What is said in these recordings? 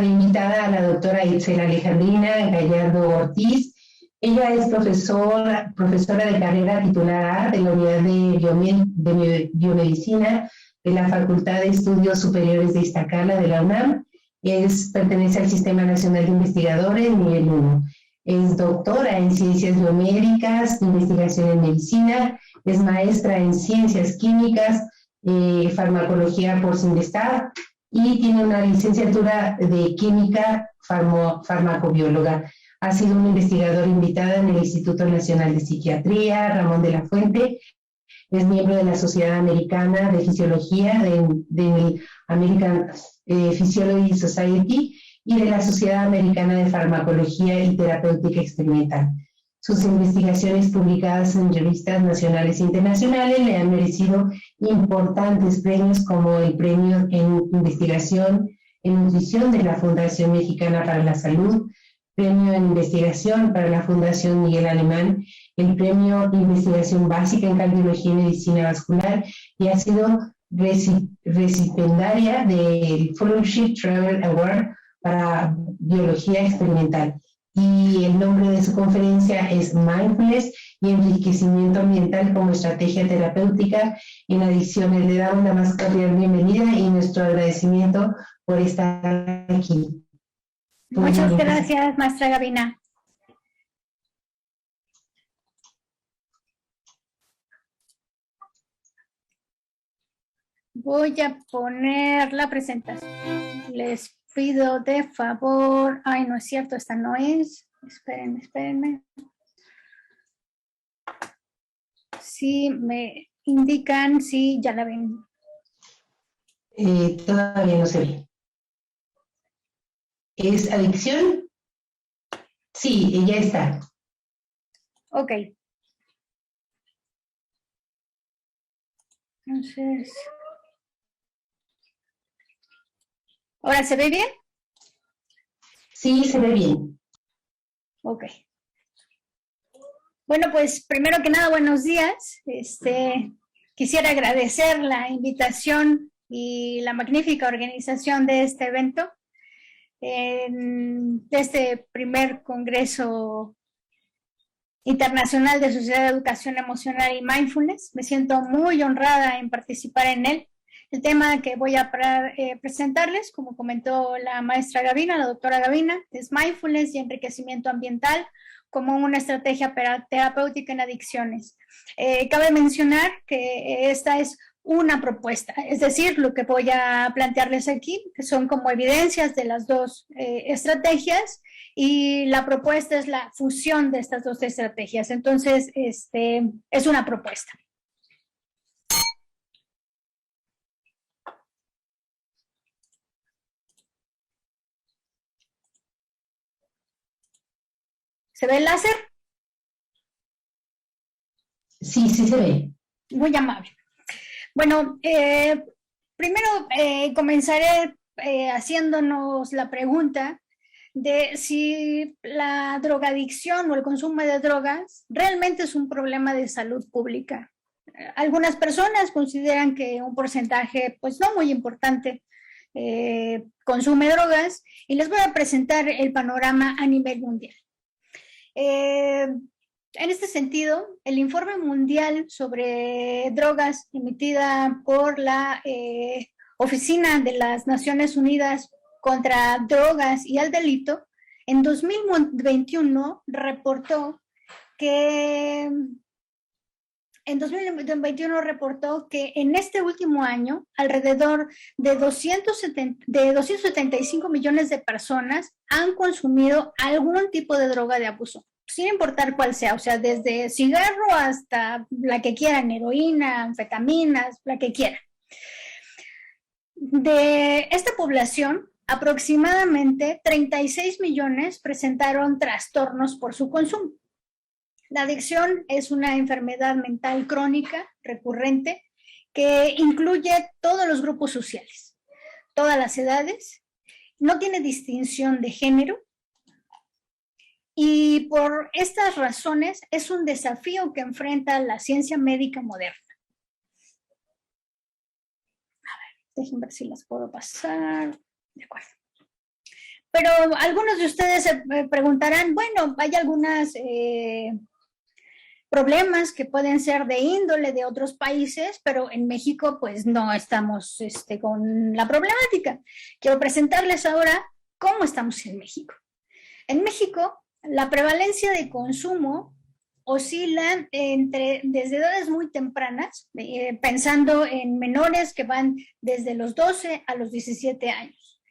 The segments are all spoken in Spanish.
de invitada a la doctora Itzel Alejandrina Gallardo Ortiz. Ella es profesora de carrera titular A de la Unidad de Biomedicina de la Facultad de Estudios Superiores de Iztacala de la UNAM. Pertenece al Sistema Nacional de Investigadores nivel 1. Es doctora en Ciencias Biomédicas, Investigación en Medicina, es maestra en Ciencias Químicas, Farmacología por Simvestab y tiene una licenciatura de Química Farmacobióloga. Ha sido una investigadora invitada en el Instituto Nacional de Psiquiatría, Ramón de la Fuente. Es miembro de la Sociedad Americana de Fisiología, de American Physiology Society y de la Sociedad Americana de Farmacología y Terapéutica Experimental. Sus investigaciones publicadas en revistas nacionales e internacionales le han merecido importantes premios como el Premio en Investigación en Nutrición de la Fundación Mexicana para la Salud, Premio en Investigación para la Fundación Miguel Alemán, el Premio Investigación Básica en Cardiología y Medicina Vascular y ha sido recipiendaria del Fellowship Travel Award para Biología Experimental. Y el nombre de su conferencia es Mindfulness y Enriquecimiento Ambiental como Estrategia Terapéutica en Adicciones. Le damos la más cordial bienvenida y nuestro agradecimiento por estar aquí. Muchas gracias, maestra Gavina. Voy a poner la presentación. Les pido de favor. Ay, no es cierto, esta no es. Espérenme. Si me indican si ya la ven. Todavía no se ve. ¿Es adicción? Sí, ya está. Ok. Entonces, ¿ahora se ve bien? Sí, se ve bien. Ok. Bueno, pues primero que nada, buenos días. Quisiera agradecer la invitación y la magnífica organización de este evento, de este primer Congreso Internacional de Sociedad de Educación Emocional y Mindfulness. Me siento muy honrada en participar en él. El tema que voy a presentarles, como comentó la maestra Gavina, la doctora Gavina, es Mindfulness y Enriquecimiento Ambiental como una estrategia terapéutica en adicciones. Cabe mencionar que esta es una propuesta, es decir, lo que voy a plantearles aquí, que son como evidencias de las dos estrategias, y la propuesta es la fusión de estas dos estrategias. Entonces, es una propuesta. ¿Se ve el láser? Sí, sí se ve. Muy amable. Bueno, primero comenzaré haciéndonos la pregunta de si la drogadicción o el consumo de drogas realmente es un problema de salud pública. Algunas personas consideran que un porcentaje, pues no muy importante, consume drogas, y les voy a presentar el panorama a nivel mundial. En este sentido, el informe mundial sobre drogas emitida por la Oficina de las Naciones Unidas contra Drogas y el Delito, en 2021 reportó que en este último año alrededor de 275 millones de personas han consumido algún tipo de droga de abuso, sin importar cuál sea, o sea, desde cigarro hasta la que quieran, heroína, anfetaminas, la que quieran. De esta población, aproximadamente 36 millones presentaron trastornos por su consumo. La adicción es una enfermedad mental crónica, recurrente, que incluye todos los grupos sociales, todas las edades, no tiene distinción de género, y por estas razones es un desafío que enfrenta la ciencia médica moderna. A ver, déjenme ver si las puedo pasar. De acuerdo. Pero algunos de ustedes se preguntarán, bueno, hay algunas problemas que pueden ser de índole de otros países, pero en México pues no estamos con la problemática. Quiero presentarles ahora cómo estamos en México. En México, la prevalencia de consumo oscila desde edades muy tempranas, pensando en menores que van desde los 12 a los 17 años.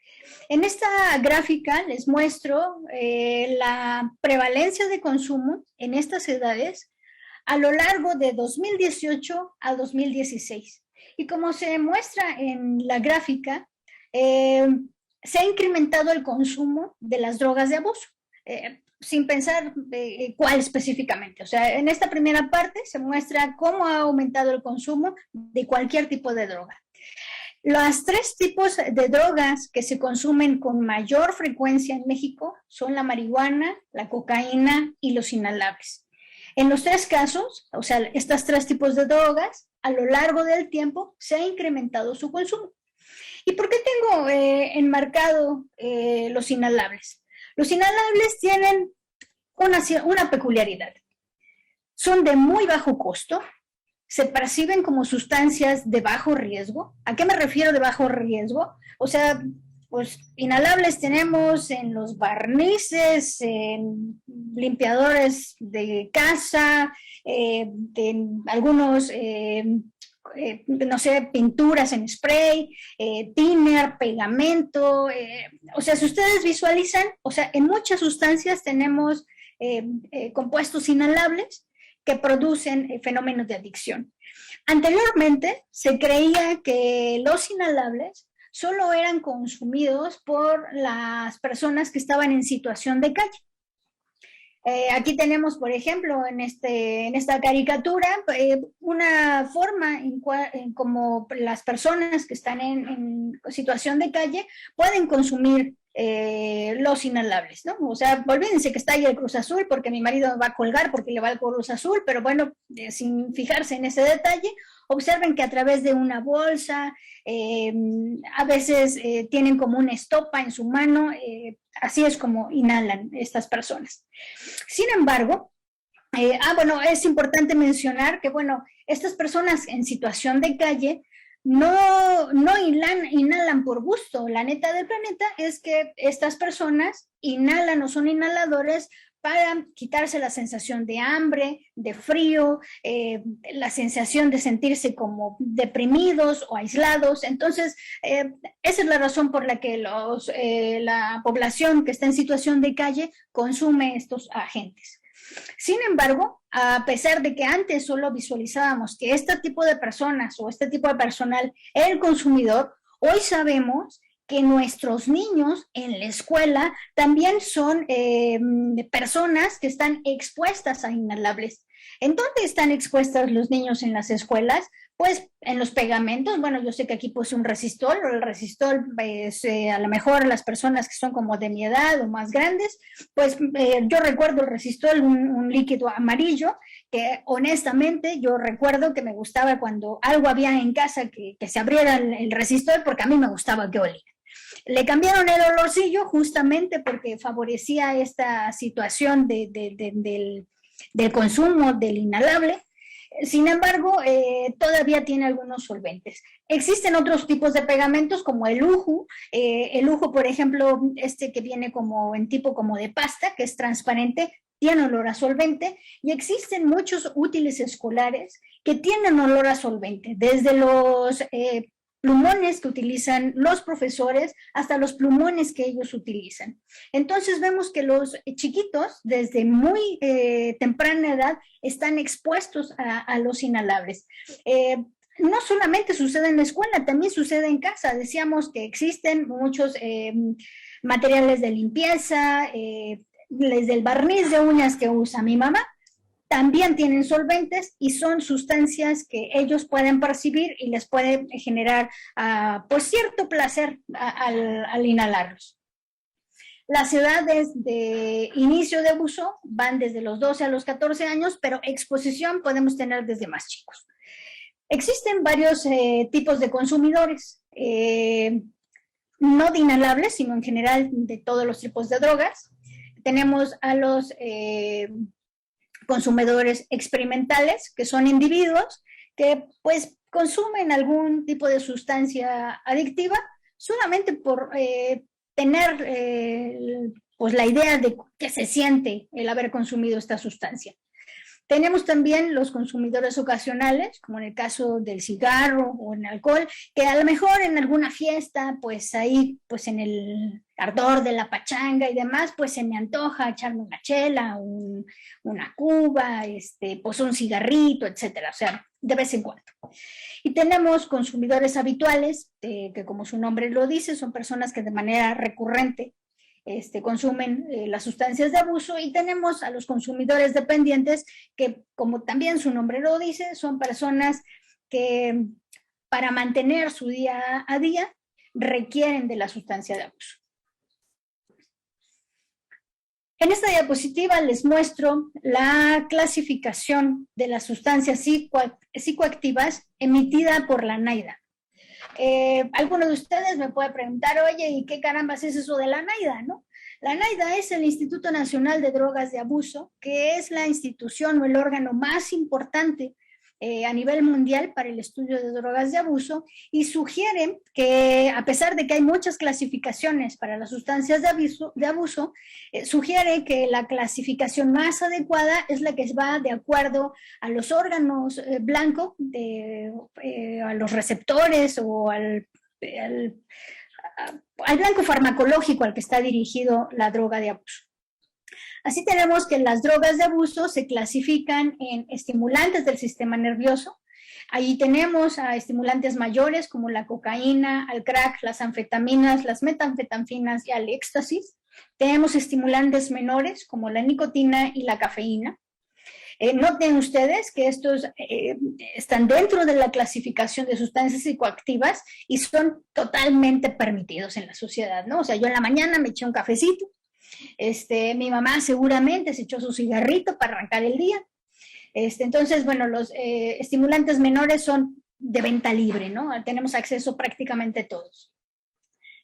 En esta gráfica les muestro la prevalencia de consumo en estas edades a lo largo de 2018 a 2016. Y como se muestra en la gráfica, se ha incrementado el consumo de las drogas de abuso, sin pensar cuál específicamente. O sea, en esta primera parte se muestra cómo ha aumentado el consumo de cualquier tipo de droga. Los 3 tipos de drogas que se consumen con mayor frecuencia en México son la marihuana, la cocaína y los inhalables. En los 3 casos, o sea, estos 3 tipos de drogas, a lo largo del tiempo se ha incrementado su consumo. ¿Y por qué tengo enmarcado los inhalables? Los inhalables tienen una peculiaridad. Son de muy bajo costo, se perciben como sustancias de bajo riesgo. ¿A qué me refiero de bajo riesgo? O sea, pues inhalables tenemos en los barnices, en limpiadores de casa, en algunos, no sé, pinturas en spray, thinner, pegamento. O sea, si ustedes visualizan, o sea, en muchas sustancias tenemos compuestos inhalables que producen fenómenos de adicción. Anteriormente se creía que los inhalables solo eran consumidos por las personas que estaban en situación de calle. Aquí tenemos, por ejemplo, en esta caricatura, una forma en como las personas que están en situación de calle pueden consumir los inhalables, ¿no? O sea, olvídense que está ahí el Cruz Azul porque mi marido va a colgar porque le va al Cruz Azul, pero bueno, sin fijarse en ese detalle, observen que a través de una bolsa, a veces tienen como una estopa en su mano, así es como inhalan estas personas. Sin embargo, bueno, es importante mencionar que, bueno, estas personas en situación de calle no inhalan por gusto. La neta del planeta es que estas personas inhalan o son inhaladores para quitarse la sensación de hambre, de frío, la sensación de sentirse como deprimidos o aislados. Entonces, esa es la razón por la que la población que está en situación de calle consume estos agentes. Sin embargo, a pesar de que antes solo visualizábamos que este tipo de personas o este tipo de personal era el consumidor, hoy sabemos que nuestros niños en la escuela también son personas que están expuestas a inhalables. ¿En dónde están expuestos los niños en las escuelas? Pues en los pegamentos. Bueno, yo sé que aquí puse un resistol, o el resistol, pues, a lo mejor las personas que son como de mi edad o más grandes, pues yo recuerdo el resistol, un líquido amarillo, que honestamente yo recuerdo que me gustaba cuando algo había en casa que se abriera el resistol, porque a mí me gustaba que olía. Le cambiaron el olorcillo justamente porque favorecía esta situación del consumo del inhalable. Sin embargo, todavía tiene algunos solventes. Existen otros tipos de pegamentos como el uju. El uju, por ejemplo, que viene como en tipo como de pasta, que es transparente, tiene olor a solvente, y existen muchos útiles escolares que tienen olor a solvente, desde los plumones que utilizan los profesores hasta los plumones que ellos utilizan. Entonces vemos que los chiquitos desde muy temprana edad están expuestos a los inhalables. No solamente sucede en la escuela, también sucede en casa. Decíamos que existen muchos materiales de limpieza, desde el barniz de uñas que usa mi mamá, también tienen solventes y son sustancias que ellos pueden percibir y les puede generar pues cierto placer al inhalarlos. Las edades de inicio de uso van desde los 12 a los 14 años, pero exposición podemos tener desde más chicos. Existen varios tipos de consumidores. no de inhalables, sino en general de todos los tipos de drogas. Tenemos a los consumidores experimentales, que son individuos que pues consumen algún tipo de sustancia adictiva solamente por tener pues la idea de qué se siente el haber consumido esta sustancia. Tenemos también los consumidores ocasionales, como en el caso del cigarro o en alcohol, que a lo mejor en alguna fiesta, pues ahí, pues en el ardor de la pachanga y demás, pues se me antoja echarme una chela, una cuba, pues un cigarrito, etcétera, o sea, de vez en cuando. Y tenemos consumidores habituales, que como su nombre lo dice, son personas que de manera recurrente consumen las sustancias de abuso, y tenemos a los consumidores dependientes que, como también su nombre lo dice, son personas que para mantener su día a día requieren de la sustancia de abuso. En esta diapositiva les muestro la clasificación de las sustancias psicoactivas emitida por la NIDA. Alguno de ustedes me puede preguntar, oye, ¿y qué carambas es eso de la NIDA, no? La NIDA es el Instituto Nacional de Drogas de Abuso, que es la institución o el órgano más importante a nivel mundial para el estudio de drogas de abuso, y sugiere que, a pesar de que hay muchas clasificaciones para las sustancias de abuso, sugiere que la clasificación más adecuada es la que va de acuerdo a los órganos blancos, a los receptores o al blanco farmacológico al que está dirigido la droga de abuso. Así tenemos que las drogas de abuso se clasifican en estimulantes del sistema nervioso. Ahí tenemos a estimulantes mayores como la cocaína, al crack, las anfetaminas, las metanfetaminas y al éxtasis. Tenemos estimulantes menores como la nicotina y la cafeína. Noten ustedes que estos están dentro de la clasificación de sustancias psicoactivas y son totalmente permitidos en la sociedad, ¿no? O sea, yo en la mañana me eché un cafecito, mi mamá seguramente se echó su cigarrito para arrancar el día. Entonces, bueno, los estimulantes menores son de venta libre, ¿no? Tenemos acceso prácticamente todos.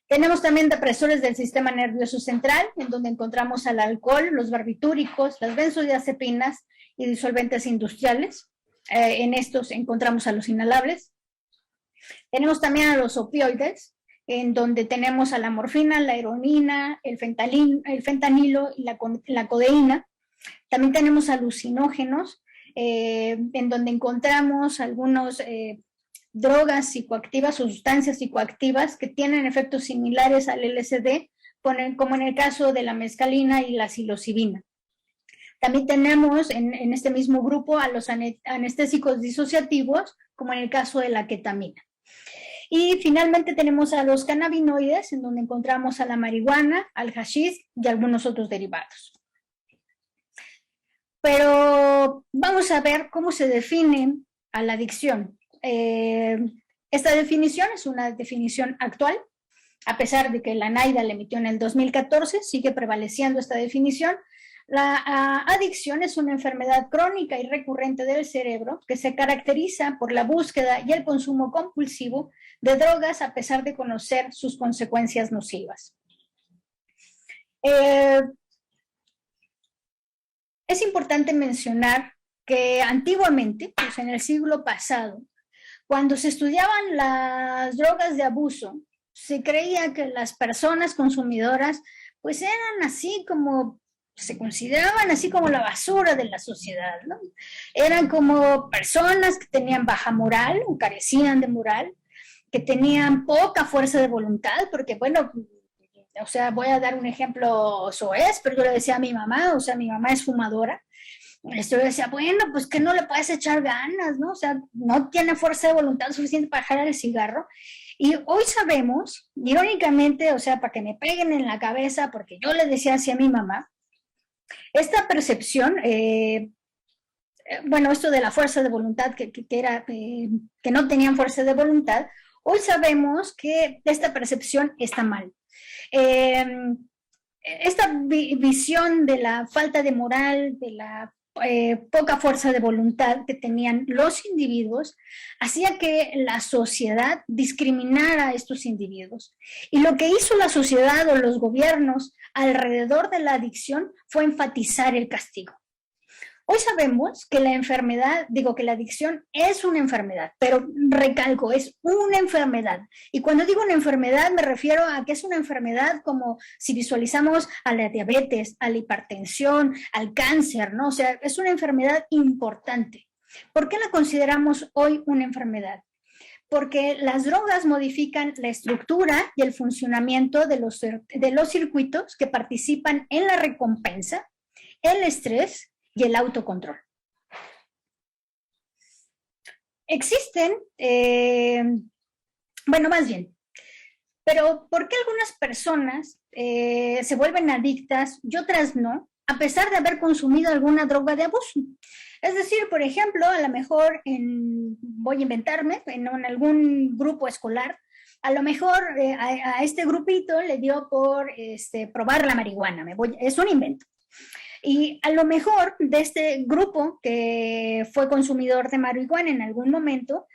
Tenemos también depresores del sistema nervioso central, en donde encontramos al alcohol, los barbitúricos, las benzodiazepinas y disolventes industriales. En estos encontramos a los inhalables. Tenemos también a los opioides, en donde tenemos a la morfina, la heroína, el fentanilo y la codeína. También tenemos alucinógenos, en donde encontramos algunos drogas psicoactivas o sustancias psicoactivas que tienen efectos similares al LSD, como en el caso de la mescalina y la psilocibina. También tenemos en este mismo grupo a los anestésicos disociativos, como en el caso de la ketamina. Y finalmente tenemos a los cannabinoides, en donde encontramos a la marihuana, al hashish y algunos otros derivados. Pero vamos a ver cómo se define a la adicción. Esta definición es una definición actual, a pesar de que la NIDA la emitió en el 2014, sigue prevaleciendo esta definición. La adicción es una enfermedad crónica y recurrente del cerebro que se caracteriza por la búsqueda y el consumo compulsivo de drogas a pesar de conocer sus consecuencias nocivas. Es importante mencionar que antiguamente, pues en el siglo pasado, cuando se estudiaban las drogas de abuso, se creía que las personas consumidoras pues eran así como, se consideraban así como la basura de la sociedad, ¿no? Eran como personas que tenían baja moral o carecían de moral, que tenían poca fuerza de voluntad, porque bueno, o sea, voy a dar un ejemplo soez, pero yo le decía a mi mamá, o sea, mi mamá es fumadora, yo decía, bueno, pues que no le puedes echar ganas, ¿no? O sea, no tiene fuerza de voluntad suficiente para dejar el cigarro. Y hoy sabemos, irónicamente, o sea, para que me peguen en la cabeza, porque yo le decía así a mi mamá, esta percepción, bueno, esto de la fuerza de voluntad, que no tenían fuerza de voluntad, hoy sabemos que esta percepción está mal. Esta visión de la falta de moral, de la poca fuerza de voluntad que tenían los individuos hacía que la sociedad discriminara a estos individuos. Y lo que hizo la sociedad o los gobiernos alrededor de la adicción fue enfatizar el castigo. Hoy sabemos que que la adicción es una enfermedad, pero recalco, es una enfermedad. Y cuando digo una enfermedad me refiero a que es una enfermedad como si visualizamos a la diabetes, a la hipertensión, al cáncer, ¿no? O sea, es una enfermedad importante. ¿Por qué la consideramos hoy una enfermedad? Porque las drogas modifican la estructura y el funcionamiento de los circuitos que participan en la recompensa, el estrés y el autocontrol. Existen, más bien, pero ¿por qué algunas personas se vuelven adictas y otras no, a pesar de haber consumido alguna droga de abuso? Es decir, por ejemplo, a lo mejor voy a inventarme, en algún grupo escolar, a lo mejor a este grupito le dio por probar la marihuana, es un invento. Y a lo mejor de este grupo que fue consumidor de marihuana en algún momento,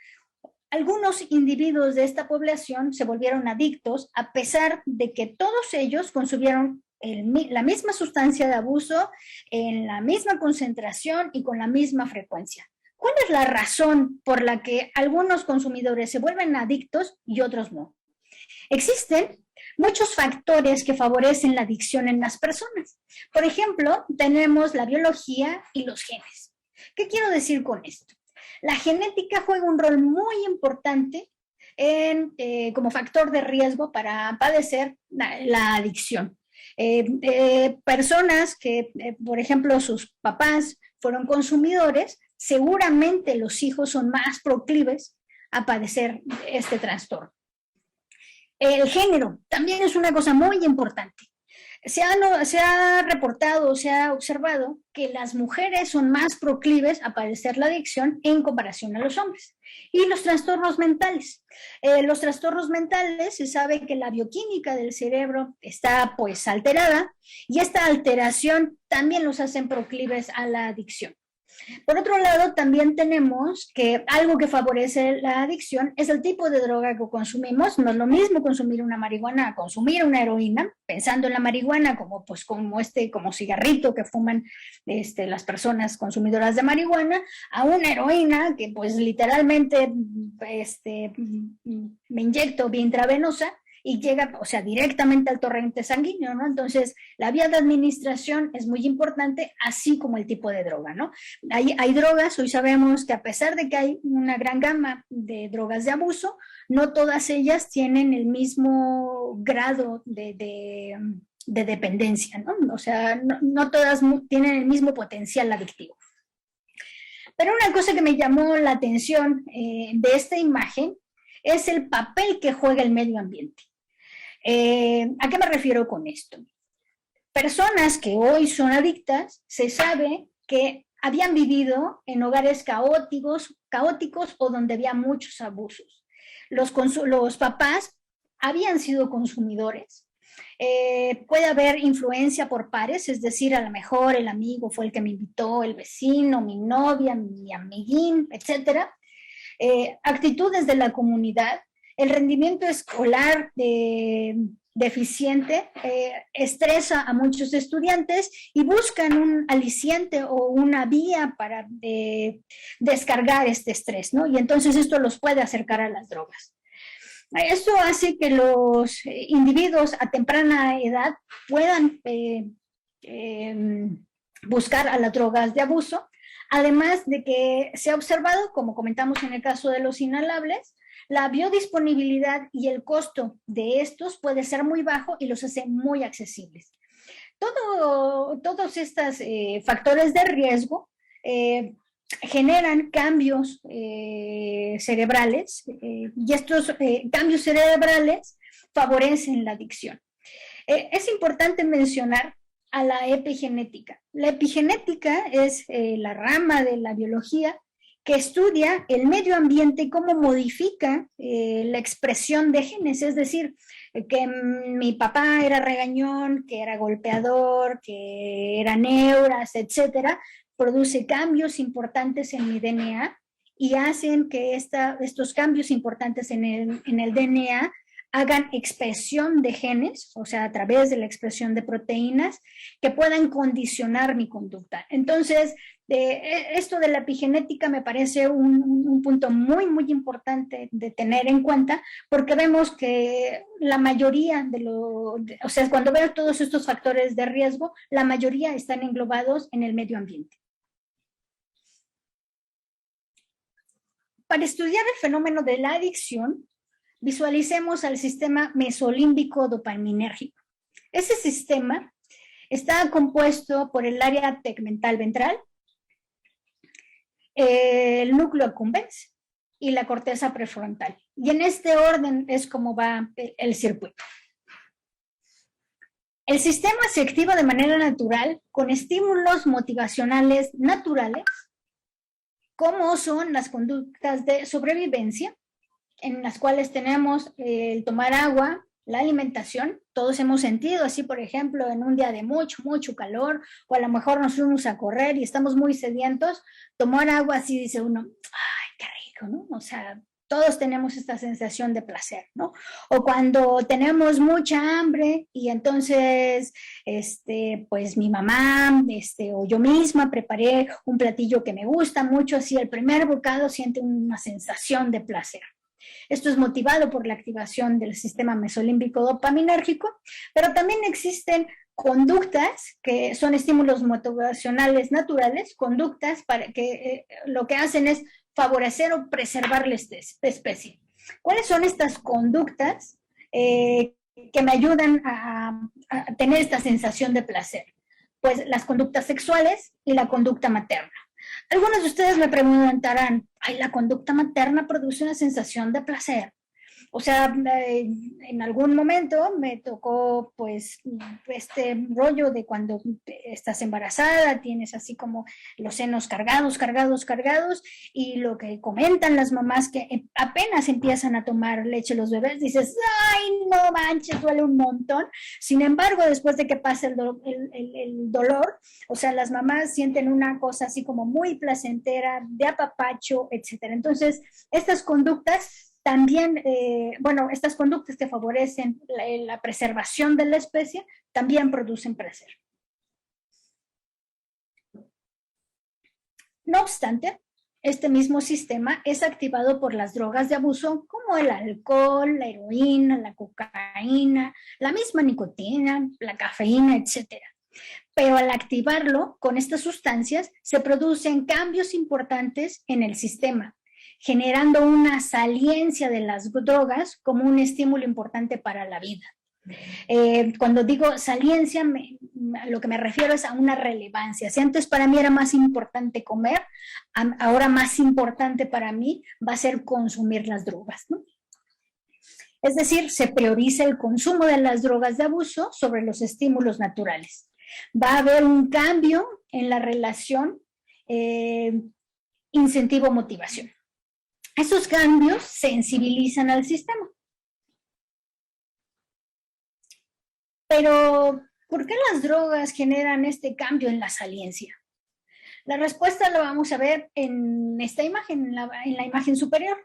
algunos individuos de esta población se volvieron adictos a pesar de que todos ellos consumieron la misma sustancia de abuso, en la misma concentración y con la misma frecuencia. ¿Cuál es la razón por la que algunos consumidores se vuelven adictos y otros no? Existen muchos factores que favorecen la adicción en las personas. Por ejemplo, tenemos la biología y los genes. ¿Qué quiero decir con esto? La genética juega un rol muy importante como factor de riesgo para padecer la adicción. Personas que, por ejemplo, sus papás fueron consumidores, seguramente los hijos son más proclives a padecer este trastorno. El género también es una cosa muy importante. Se ha reportado, se ha observado que las mujeres son más proclives a padecer la adicción en comparación a los hombres. Y los trastornos mentales. Los trastornos mentales, se sabe que la bioquímica del cerebro está pues alterada y esta alteración también los hace proclives a la adicción. Por otro lado, también tenemos que algo que favorece la adicción es el tipo de droga que consumimos. No es lo mismo consumir una marihuana a consumir una heroína, pensando en la marihuana como cigarrito que fuman las personas consumidoras de marihuana, a una heroína que pues literalmente me inyecto vía intravenosa y llega, directamente al torrente sanguíneo, ¿no? Entonces, la vía de administración es muy importante, así como el tipo de droga, ¿no? Hay drogas, hoy sabemos que a pesar de que hay una gran gama de drogas de abuso, no todas ellas tienen el mismo grado de dependencia, ¿no? O sea, no todas tienen el mismo potencial adictivo. Pero una cosa que me llamó la atención de esta imagen es el papel que juega el medio ambiente. ¿A qué me refiero con esto? Personas que hoy son adictas, se sabe que habían vivido en hogares caóticos o donde había muchos abusos. Los papás habían sido consumidores. Puede haber influencia por pares, es decir, a lo mejor el amigo fue el que me invitó, el vecino, mi novia, mi amiguín, etcétera. Actitudes de la comunidad. El rendimiento escolar deficiente estresa a muchos estudiantes y buscan un aliciente o una vía para descargar este estrés, ¿no? Y entonces esto los puede acercar a las drogas. Esto hace que los individuos a temprana edad puedan buscar a las drogas de abuso, además de que se ha observado, como comentamos en el caso de los inhalables, la biodisponibilidad y el costo de estos puede ser muy bajo y los hace muy accesibles. Todos estos factores de riesgo generan cambios cerebrales y estos cambios cerebrales favorecen la adicción. Es importante mencionar a la epigenética. La epigenética es la rama de la biología que estudia el medio ambiente y cómo modifica la expresión de genes, es decir, que mi papá era regañón, que era golpeador, que era neuras, etcétera, produce cambios importantes en mi DNA y hacen que estos cambios importantes en el DNA hagan expresión de genes, o sea, a través de la expresión de proteínas, que puedan condicionar mi conducta. Entonces, esto de la epigenética me parece un punto muy, muy importante de tener en cuenta, porque vemos que la mayoría o sea, cuando veo todos estos factores de riesgo, la mayoría están englobados en el medio ambiente. Para estudiar el fenómeno de la adicción, visualicemos al sistema mesolímbico dopaminérgico. Ese sistema está compuesto por el área tegmental ventral, el núcleo accumbens y la corteza prefrontal. Y en este orden es como va el circuito. El sistema se activa de manera natural con estímulos motivacionales naturales, como son las conductas de sobrevivencia, en las cuales tenemos el tomar agua, la alimentación. Todos hemos sentido así, por ejemplo, en un día de mucho, mucho calor, o a lo mejor nos fuimos a correr y estamos muy sedientos, tomar agua así dice uno, ¡ay, qué rico!, ¿no? O sea, todos tenemos esta sensación de placer, ¿no? O cuando tenemos mucha hambre y entonces, pues mi mamá, o yo misma preparé un platillo que me gusta mucho, así el primer bocado siente una sensación de placer. Esto es motivado por la activación del sistema mesolímbico dopaminérgico, pero también existen conductas que son estímulos motivacionales naturales, conductas que lo que hacen es favorecer o preservar la especie. ¿Cuáles son estas conductas que me ayudan a tener esta sensación de placer? Pues las conductas sexuales y la conducta materna. Algunos de ustedes me preguntarán, ay, la conducta materna produce una sensación de placer. O sea, en algún momento me tocó pues este rollo de cuando estás embarazada, tienes así como los senos cargados, y lo que comentan las mamás que apenas empiezan a tomar leche los bebés, dices, ay, no manches, duele un montón. Sin embargo, después de que pasa el dolor, o sea, las mamás sienten una cosa así como muy placentera, de apapacho, etcétera. Entonces, estas conductas también, estas conductas que favorecen la preservación de la especie también producen placer. No obstante, este mismo sistema es activado por las drogas de abuso como el alcohol, la heroína, la cocaína, la misma nicotina, la cafeína, etc. Pero al activarlo con estas sustancias se producen cambios importantes en el sistema, generando una saliencia de las drogas como un estímulo importante para la vida. Cuando digo saliencia, lo que me refiero es a una relevancia. Si antes para mí era más importante comer, ahora más importante para mí va a ser consumir las drogas, ¿no? Es decir, se prioriza el consumo de las drogas de abuso sobre los estímulos naturales. Va a haber un cambio en la relación incentivo-motivación. Esos cambios sensibilizan al sistema. Pero, ¿por qué las drogas generan este cambio en la saliencia? La respuesta la vamos a ver en esta imagen, en la imagen superior.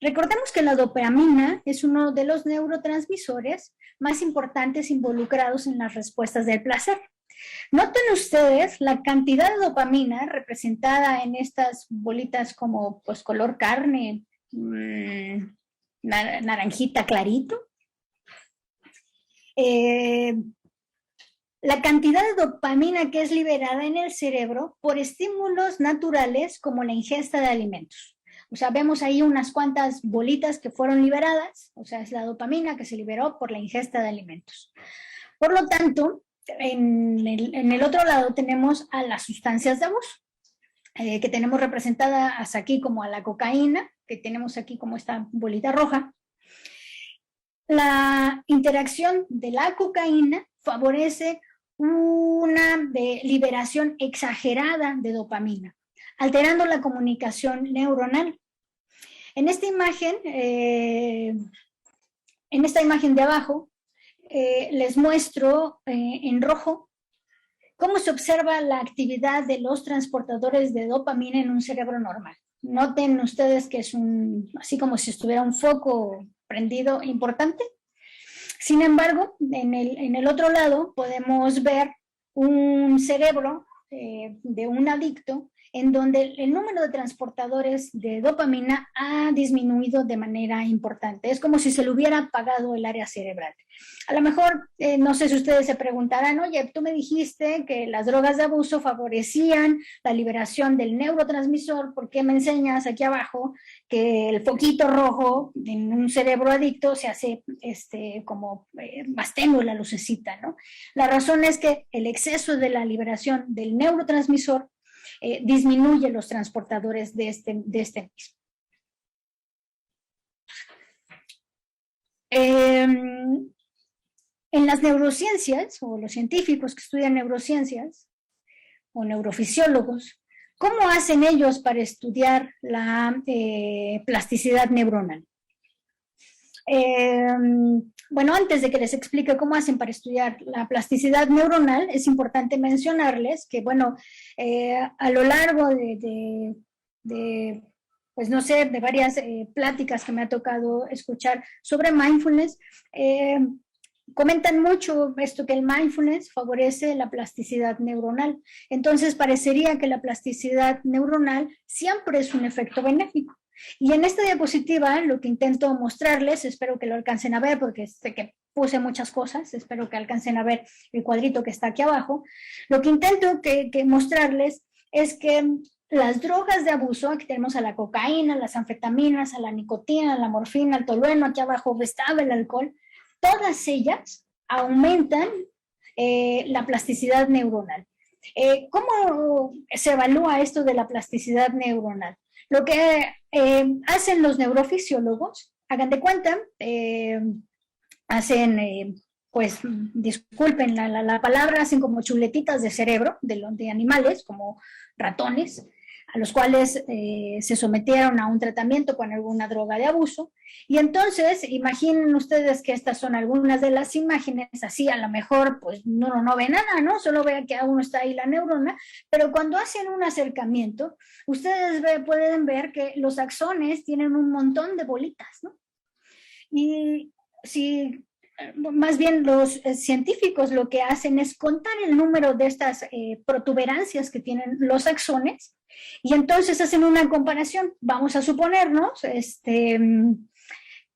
Recordemos que la dopamina es uno de los neurotransmisores más importantes involucrados en las respuestas del placer. Noten ustedes la cantidad de dopamina representada en estas bolitas como pues color carne, naranjita clarito. La cantidad de dopamina que es liberada en el cerebro por estímulos naturales como la ingesta de alimentos. O sea, vemos ahí unas cuantas bolitas que fueron liberadas, o sea, es la dopamina que se liberó por la ingesta de alimentos. Por lo tanto, en el otro lado tenemos a las sustancias de abuso, que tenemos representadas aquí como a la cocaína, que tenemos aquí como esta bolita roja. La interacción de la cocaína favorece una liberación exagerada de dopamina, alterando la comunicación neuronal. En esta imagen En esta imagen de abajo les muestro en rojo cómo se observa la actividad de los transportadores de dopamina en un cerebro normal. Noten ustedes que es así como si estuviera un foco prendido importante. Sin embargo, en el otro lado podemos ver un cerebro de un adicto en donde el número de transportadores de dopamina ha disminuido de manera importante. Es como si se le hubiera apagado el área cerebral. A lo mejor, no sé si ustedes se preguntarán, oye, tú me dijiste que las drogas de abuso favorecían la liberación del neurotransmisor, ¿por qué me enseñas aquí abajo que el foquito rojo en un cerebro adicto se hace como más tenue la lucecita, ¿no? La razón es que el exceso de la liberación del neurotransmisor disminuye los transportadores de este mismo. En las neurociencias, o los científicos que estudian neurociencias, o neurofisiólogos, ¿cómo hacen ellos para estudiar la plasticidad neuronal? Bueno, antes de que les explique cómo hacen para estudiar la plasticidad neuronal, es importante mencionarles que, bueno, a lo largo pues no sé, de varias pláticas que me ha tocado escuchar sobre mindfulness, comentan mucho esto que el mindfulness favorece la plasticidad neuronal. Entonces, parecería que la plasticidad neuronal siempre es un efecto benéfico. Y en esta diapositiva lo que intento mostrarles, espero que lo alcancen a ver porque sé que puse muchas cosas, espero que alcancen a ver el cuadrito que está aquí abajo. Lo que intento que mostrarles es que las drogas de abuso, aquí tenemos a la cocaína, las anfetaminas, a la nicotina, a la morfina, al tolueno, aquí abajo estaba el alcohol, todas ellas aumentan la plasticidad neuronal. ¿Cómo se evalúa esto de la plasticidad neuronal? Lo que hacen los neurofisiólogos, hagan de cuenta, hacen, pues disculpen la palabra, hacen como chuletitas de cerebro de animales, como ratones, a los cuales se sometieron a un tratamiento con alguna droga de abuso. Y entonces, imaginen ustedes que estas son algunas de las imágenes, así a lo mejor pues uno no ve nada, ¿no? Solo ve que aún está ahí la neurona, pero cuando hacen un acercamiento, ustedes pueden ver que los axones tienen un montón de bolitas, ¿no? Y si más bien los científicos lo que hacen es contar el número de estas protuberancias que tienen los axones y entonces hacen una comparación. Vamos a suponernos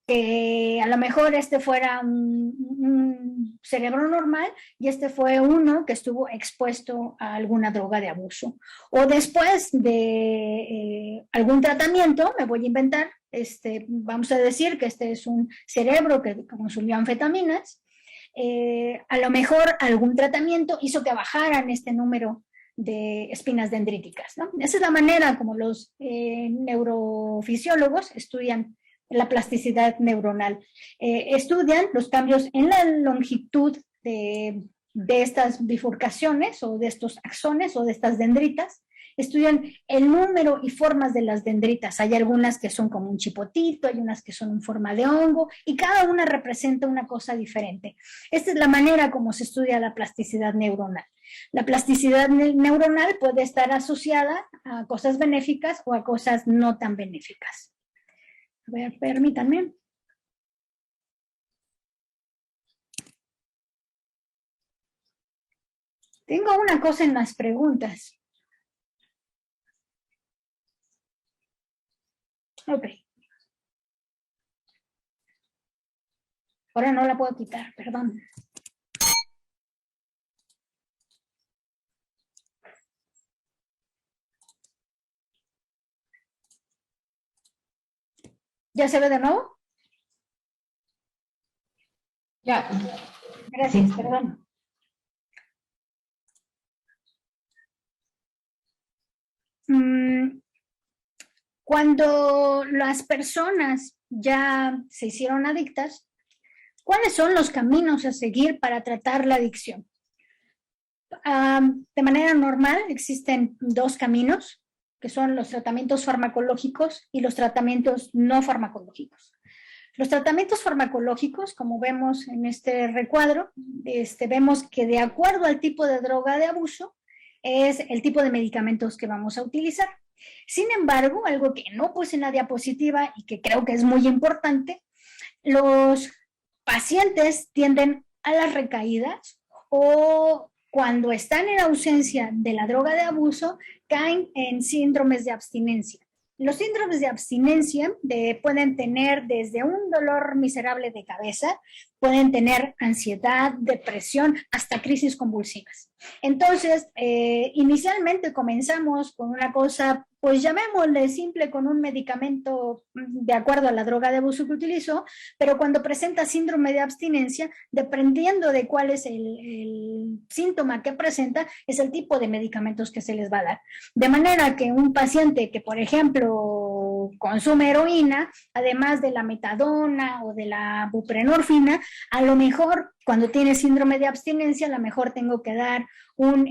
que a lo mejor fuera un cerebro normal y fue uno que estuvo expuesto a alguna droga de abuso. O después de algún tratamiento, me voy a inventar, vamos a decir que es un cerebro que consumió anfetaminas, a lo mejor algún tratamiento hizo que bajaran este número de espinas dendríticas, ¿no? Esa es la manera como los neurofisiólogos estudian la plasticidad neuronal. Estudian los cambios en la longitud de estas bifurcaciones o de estos axones o de estas dendritas. Estudian el número y formas de las dendritas. Hay algunas que son como un chipotito, hay unas que son en forma de hongo y cada una representa una cosa diferente. Esta es la manera como se estudia la plasticidad neuronal. La plasticidad neuronal puede estar asociada a cosas benéficas o a cosas no tan benéficas. A ver, permítanme. Tengo una cosa en las preguntas. Ok. Ahora no la puedo quitar, perdón. ¿Ya se ve de nuevo? Ya. Gracias, perdón. Cuando las personas ya se hicieron adictas, ¿cuáles son los caminos a seguir para tratar la adicción? De manera normal existen dos caminos, que son los tratamientos farmacológicos y los tratamientos no farmacológicos. Los tratamientos farmacológicos, como vemos en este recuadro, vemos que de acuerdo al tipo de droga de abuso, es el tipo de medicamentos que vamos a utilizar. Sin embargo, algo que no puse en la diapositiva y que creo que es muy importante, los pacientes tienden a las recaídas o cuando están en ausencia de la droga de abuso, caen en síndromes de abstinencia. Los síndromes de abstinencia pueden tener desde un dolor miserable de cabeza, pueden tener ansiedad, depresión, hasta crisis convulsivas. Entonces, inicialmente comenzamos con una cosa, pues llamémosle simple, con un medicamento de acuerdo a la droga de abuso que utilizó, pero cuando presenta síndrome de abstinencia, dependiendo de cuál es el síntoma que presenta, es el tipo de medicamentos que se les va a dar. De manera que un paciente que, por ejemplo, consume heroína, además de la metadona o de la buprenorfina, a lo mejor cuando tiene síndrome de abstinencia, a lo mejor tengo que dar un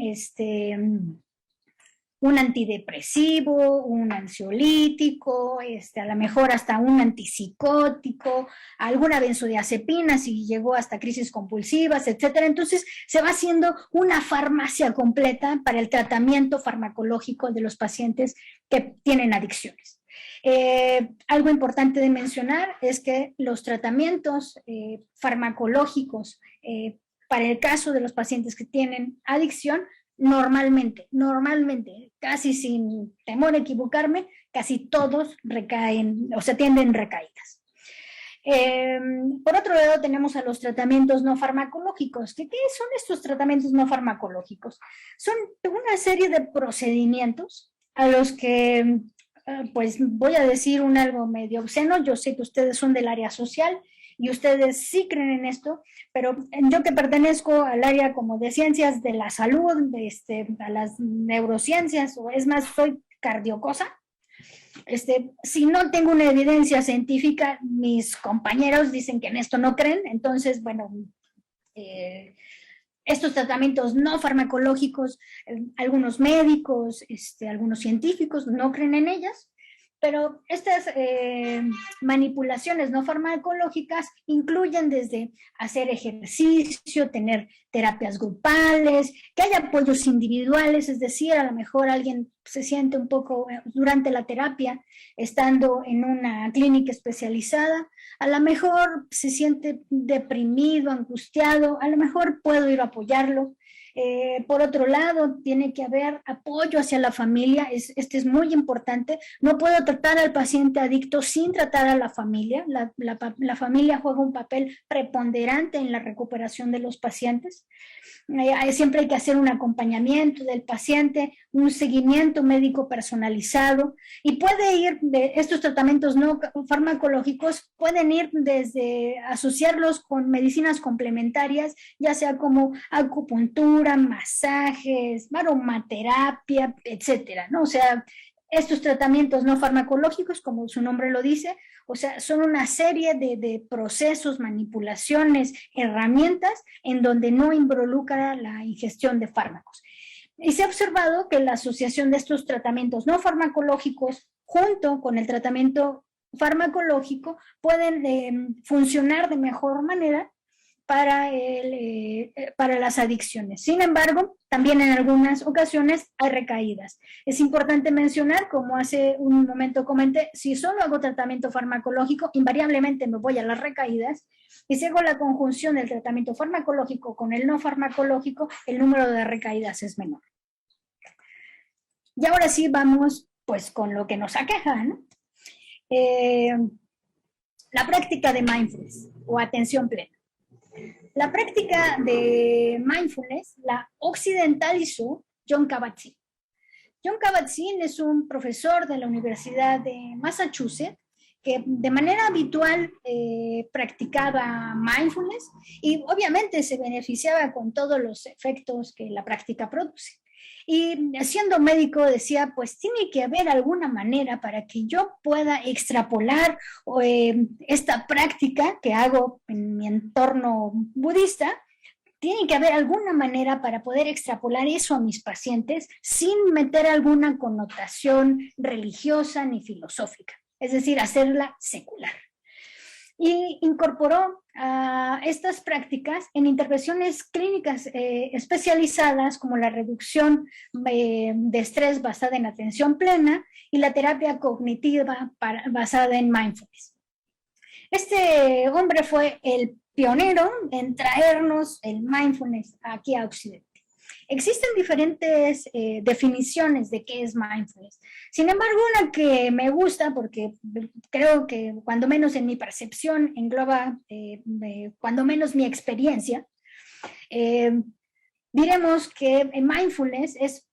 antidepresivo, un ansiolítico, a lo mejor hasta un antipsicótico, alguna benzodiazepina si llegó hasta crisis compulsivas, etcétera. Entonces se va haciendo una farmacia completa para el tratamiento farmacológico de los pacientes que tienen adicciones. Algo importante de mencionar es que los tratamientos farmacológicos para el caso de los pacientes que tienen adicción, normalmente, casi sin temor a equivocarme, casi todos recaen, o sea, tienden recaídas. Por otro lado, tenemos a los tratamientos no farmacológicos. ¿Qué son estos tratamientos no farmacológicos? Son una serie de procedimientos a los que pues voy a decir algo medio obsceno. Yo sé que ustedes son del área social y ustedes sí creen en esto, pero yo que pertenezco al área como de ciencias de la salud, a las neurociencias, o es más, soy cardiocosa, si no tengo una evidencia científica, mis compañeros dicen que en esto no creen. Entonces, bueno, estos tratamientos no farmacológicos, algunos médicos, algunos científicos no creen en ellas, pero estas manipulaciones no farmacológicas incluyen desde hacer ejercicio, tener terapias grupales, que haya apoyos individuales, es decir, a lo mejor alguien se siente un poco durante la terapia, estando en una clínica especializada, a lo mejor se siente deprimido, angustiado, a lo mejor puedo ir a apoyarlo. Por otro lado, tiene que haber apoyo hacia la familia, es muy importante. No puedo tratar al paciente adicto sin tratar a la familia. La familia juega un papel preponderante en la recuperación de los pacientes. Siempre hay que hacer un acompañamiento del paciente, un seguimiento médico personalizado, y puede ir de estos tratamientos no farmacológicos, pueden ir desde asociarlos con medicinas complementarias, ya sea como acupuntura, masajes, aromaterapia, etcétera, ¿no? O sea, estos tratamientos no farmacológicos, como su nombre lo dice, o sea, son una serie de procesos, manipulaciones, herramientas en donde no involucra la ingestión de fármacos. Y se ha observado que la asociación de estos tratamientos no farmacológicos junto con el tratamiento farmacológico pueden funcionar de mejor manera para las adicciones. Sin embargo, también en algunas ocasiones hay recaídas. Es importante mencionar, como hace un momento comenté, si solo hago tratamiento farmacológico, invariablemente me voy a las recaídas, y si hago la conjunción del tratamiento farmacológico con el no farmacológico, el número de recaídas es menor. Y ahora sí vamos pues con lo que nos aqueja, ¿no? La práctica de mindfulness o atención plena. La práctica de mindfulness la occidentalizó Jon Kabat-Zinn. Jon Kabat-Zinn es un profesor de la Universidad de Massachusetts que de manera habitual practicaba mindfulness y obviamente se beneficiaba con todos los efectos que la práctica produce. Y siendo médico decía, pues tiene que haber alguna manera para que yo pueda extrapolar esta práctica que hago en mi entorno budista. Tiene que haber alguna manera para poder extrapolar eso a mis pacientes sin meter alguna connotación religiosa ni filosófica, es decir, hacerla secular. y incorporó a estas prácticas en intervenciones clínicas especializadas como la reducción de estrés basada en atención plena y la terapia cognitiva basada en mindfulness. Este hombre fue el pionero en traernos el mindfulness aquí a Occidente. Existen diferentes definiciones de qué es mindfulness. Sin embargo, una que me gusta, porque creo que cuando menos en mi percepción engloba cuando menos mi experiencia, diremos que mindfulness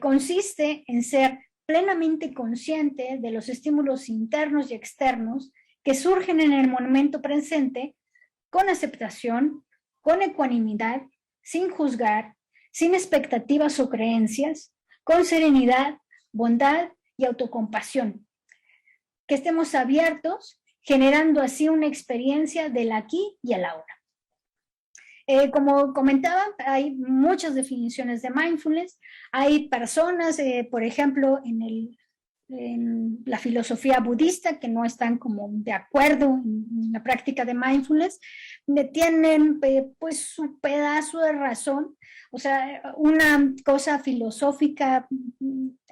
consiste en ser plenamente consciente de los estímulos internos y externos que surgen en el momento presente con aceptación, con ecuanimidad, sin juzgar, sin expectativas o creencias, con serenidad, bondad y autocompasión. Que estemos abiertos, generando así una experiencia del aquí y el ahora. Como comentaba, hay muchas definiciones de mindfulness. Hay personas, por ejemplo, en la filosofía budista que no están como de acuerdo en la práctica de mindfulness, tienen pues su pedazo de razón. O sea, una cosa filosófica,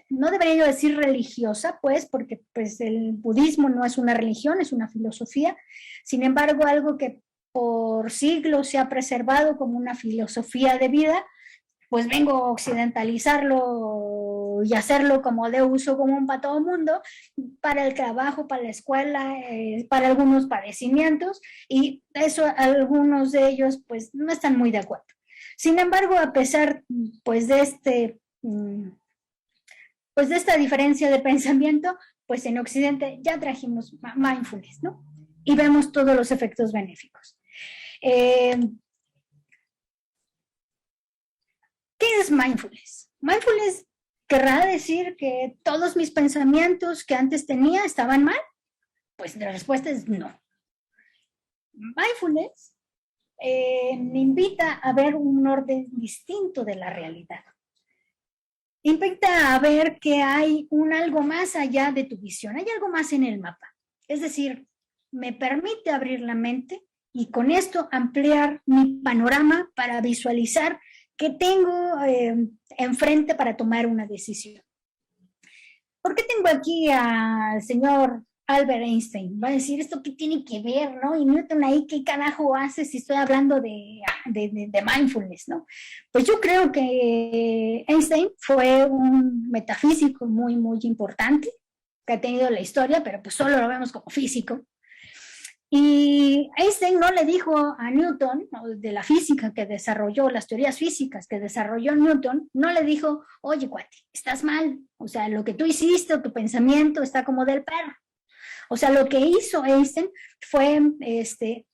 no debería yo decir religiosa, pues, porque pues, el budismo no es una religión, es una filosofía. Sin embargo, algo que por siglos se ha preservado como una filosofía de vida, pues vengo a occidentalizarlo y hacerlo como de uso común para todo el mundo, para el trabajo, para la escuela, para algunos padecimientos, y eso algunos de ellos pues no están muy de acuerdo. Sin embargo, a pesar pues de esta diferencia de pensamiento, pues en Occidente ya trajimos mindfulness, ¿no? Y vemos todos los efectos benéficos. ¿Qué es mindfulness? Mindfulness querrá decir que todos mis pensamientos que antes tenía estaban mal. Pues la respuesta es no. Mindfulness me invita a ver un orden distinto de la realidad. Invita a ver que hay algo más allá de tu visión, hay algo más en el mapa. Es decir, me permite abrir la mente y con esto ampliar mi panorama para visualizar qué tengo enfrente para tomar una decisión. ¿Por qué tengo aquí al señor Albert Einstein? Va a decir, ¿esto qué tiene que ver, no? Y Newton ahí, ¿qué carajo hace si estoy hablando de mindfulness, no? Pues yo creo que Einstein fue un metafísico muy, muy importante que ha tenido la historia, pero pues solo lo vemos como físico. Y Einstein no le dijo a Newton, de la física que desarrolló, las teorías físicas que desarrolló Newton, no le dijo, oye, cuate, estás mal, o sea, lo que tú hiciste, tu pensamiento está como del perro. O sea, lo que hizo Einstein fue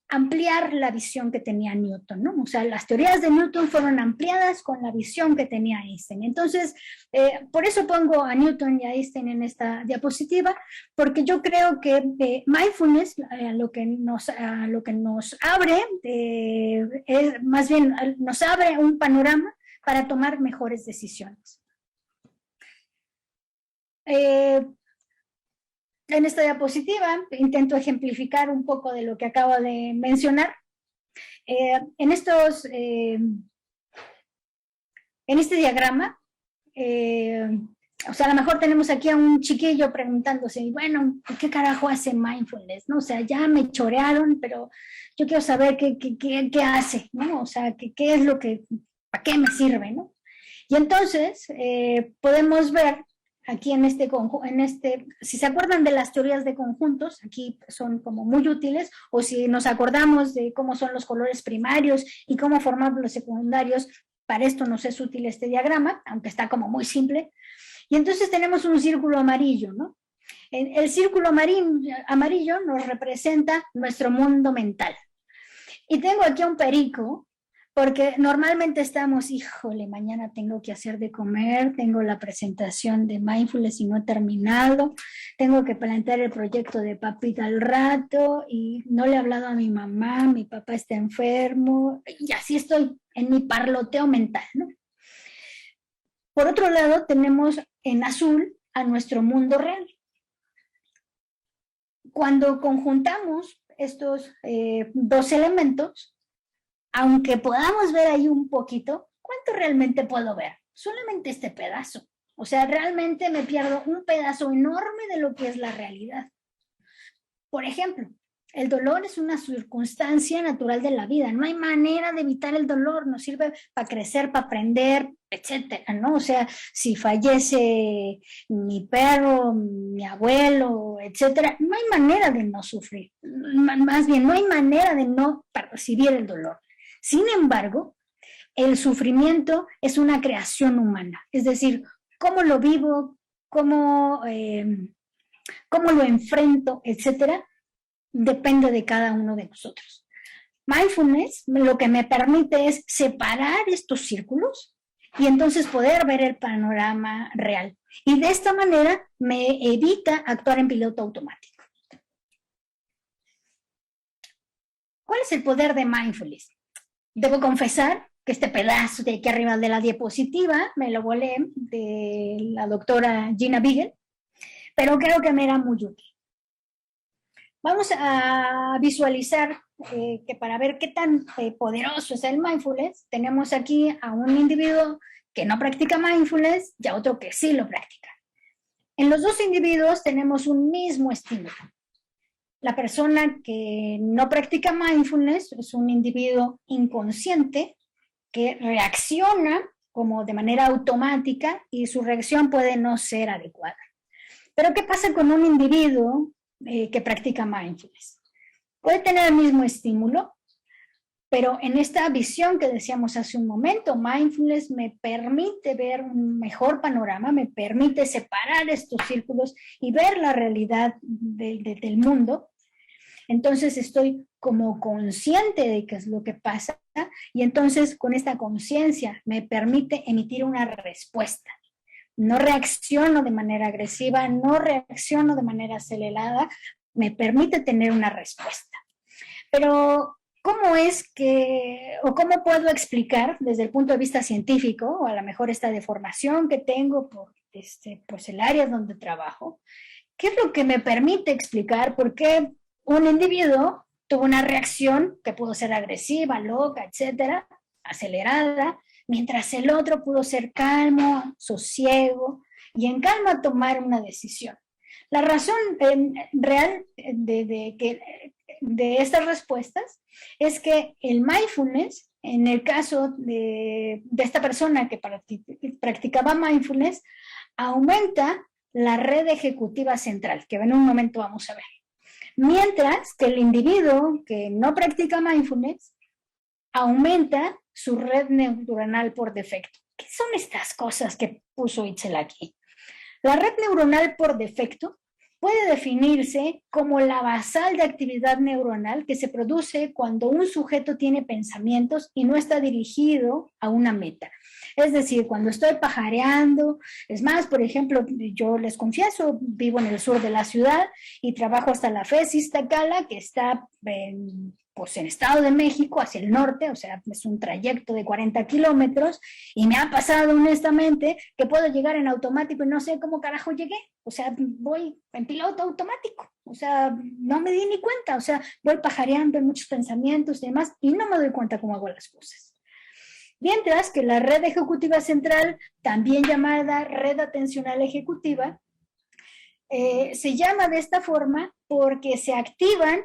ampliar la visión que tenía Newton, ¿no? O sea, las teorías de Newton fueron ampliadas con la visión que tenía Einstein. Entonces, por eso pongo a Newton y a Einstein en esta diapositiva, porque yo creo que mindfulness, lo que nos abre, es, más bien nos abre un panorama para tomar mejores decisiones. En esta diapositiva intento ejemplificar un poco de lo que acabo de mencionar. En este diagrama, o sea, a lo mejor tenemos aquí a un chiquillo preguntándose, bueno, ¿qué carajo hace mindfulness? ¿No? O sea, ya me chorearon, pero yo quiero saber qué hace, ¿no? O sea, qué es lo que, ¿para qué me sirve, no? Y entonces podemos ver aquí si se acuerdan de las teorías de conjuntos, aquí son como muy útiles, o si nos acordamos de cómo son los colores primarios y cómo formamos los secundarios, para esto nos es útil este diagrama, aunque está como muy simple. Y entonces tenemos un círculo amarillo, ¿no? El círculo amarillo nos representa nuestro mundo mental. Y tengo aquí un perico, porque normalmente estamos, híjole, mañana tengo que hacer de comer, tengo la presentación de mindfulness y no he terminado, tengo que plantear el proyecto de papita al rato y no le he hablado a mi mamá, mi papá está enfermo, y así estoy en mi parloteo mental, ¿no? Por otro lado, tenemos en azul a nuestro mundo real. Cuando conjuntamos estos dos elementos, aunque podamos ver ahí un poquito, ¿cuánto realmente puedo ver? Solamente este pedazo. O sea, realmente me pierdo un pedazo enorme de lo que es la realidad. Por ejemplo, el dolor es una circunstancia natural de la vida. No hay manera de evitar el dolor. Nos sirve para crecer, para aprender, etcétera, ¿no? O sea, si fallece mi perro, mi abuelo, etcétera, no hay manera de no sufrir. Más bien, no hay manera de no percibir el dolor. Sin embargo, el sufrimiento es una creación humana. Es decir, cómo lo vivo, cómo lo enfrento, etcétera, depende de cada uno de nosotros. Mindfulness lo que me permite es separar estos círculos y entonces poder ver el panorama real. Y de esta manera me evita actuar en piloto automático. ¿Cuál es el poder de mindfulness? Debo confesar que este pedazo de aquí arriba de la diapositiva me lo volé de la doctora Gina Beagle, pero creo que me era muy útil. Vamos a visualizar que para ver qué tan poderoso es el mindfulness, tenemos aquí a un individuo que no practica mindfulness y a otro que sí lo practica. En los dos individuos tenemos un mismo estímulo. La persona que no practica mindfulness es un individuo inconsciente que reacciona como de manera automática y su reacción puede no ser adecuada. Pero ¿qué pasa con un individuo que practica mindfulness? Puede tener el mismo estímulo, pero en esta visión que decíamos hace un momento, mindfulness me permite ver un mejor panorama, me permite separar estos círculos y ver la realidad del mundo. Entonces estoy como consciente de qué es lo que pasa y entonces con esta conciencia me permite emitir una respuesta. No reacciono de manera agresiva, no reacciono de manera acelerada, me permite tener una respuesta. Pero, ¿cómo es que, o cómo puedo explicar desde el punto de vista científico, o a lo mejor esta deformación que tengo por pues el área donde trabajo, qué es lo que me permite explicar por qué un individuo tuvo una reacción que pudo ser agresiva, loca, etcétera, acelerada, mientras el otro pudo ser calmo, sosiego y en calma tomar una decisión? La razón real de estas respuestas es que el mindfulness, en el caso de esta persona que practicaba mindfulness, aumenta la red ejecutiva central, que en un momento vamos a ver. Mientras que el individuo que no practica mindfulness aumenta su red neuronal por defecto. ¿Qué son estas cosas que puso Itzel aquí? La red neuronal por defecto puede definirse como la basal de actividad neuronal que se produce cuando un sujeto tiene pensamientos y no está dirigido a una meta. Es decir, cuando estoy pajareando, es más, por ejemplo, yo les confieso, vivo en el sur de la ciudad y trabajo hasta la FES Iztacala, que está en Estado de México, hacia el norte, o sea, es un trayecto de 40 kilómetros, y me ha pasado honestamente que puedo llegar en automático y no sé cómo carajo llegué, o sea, voy en piloto automático, o sea, no me di ni cuenta, o sea, voy pajareando en muchos pensamientos y demás, y no me doy cuenta cómo hago las cosas. Mientras que la red ejecutiva central, también llamada red atencional ejecutiva, se llama de esta forma porque se activan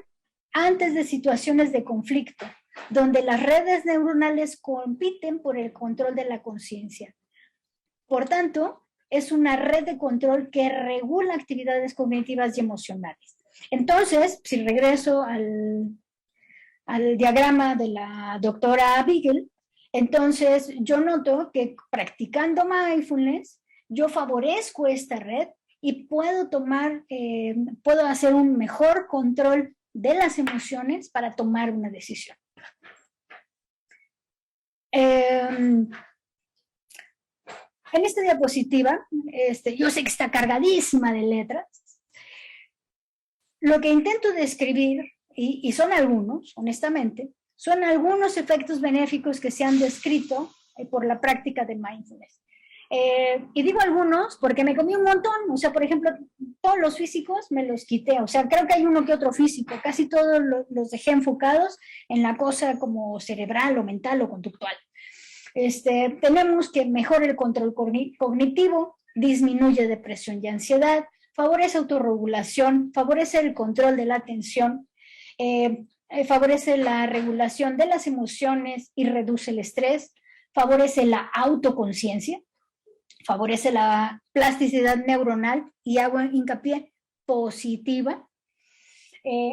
antes de situaciones de conflicto, donde las redes neuronales compiten por el control de la conciencia. Por tanto, es una red de control que regula actividades cognitivas y emocionales. Entonces, si regreso al diagrama de la doctora Beagle, entonces yo noto que practicando mindfulness, yo favorezco esta red y puedo hacer un mejor control de las emociones para tomar una decisión. En esta diapositiva, yo sé que está cargadísima de letras. Lo que intento describir, y son algunos, honestamente, son algunos efectos benéficos que se han descrito por la práctica de mindfulness. Y digo algunos porque me comí un montón, o sea, por ejemplo, todos los físicos me los quité, o sea, creo que hay uno que otro físico, casi todos los dejé enfocados en la cosa como cerebral o mental o conductual. Tenemos que mejorar el control cognitivo, disminuye depresión y ansiedad, favorece autorregulación, favorece el control de la atención, favorece la regulación de las emociones y reduce el estrés, favorece la autoconciencia, favorece la plasticidad neuronal y hago hincapié positiva,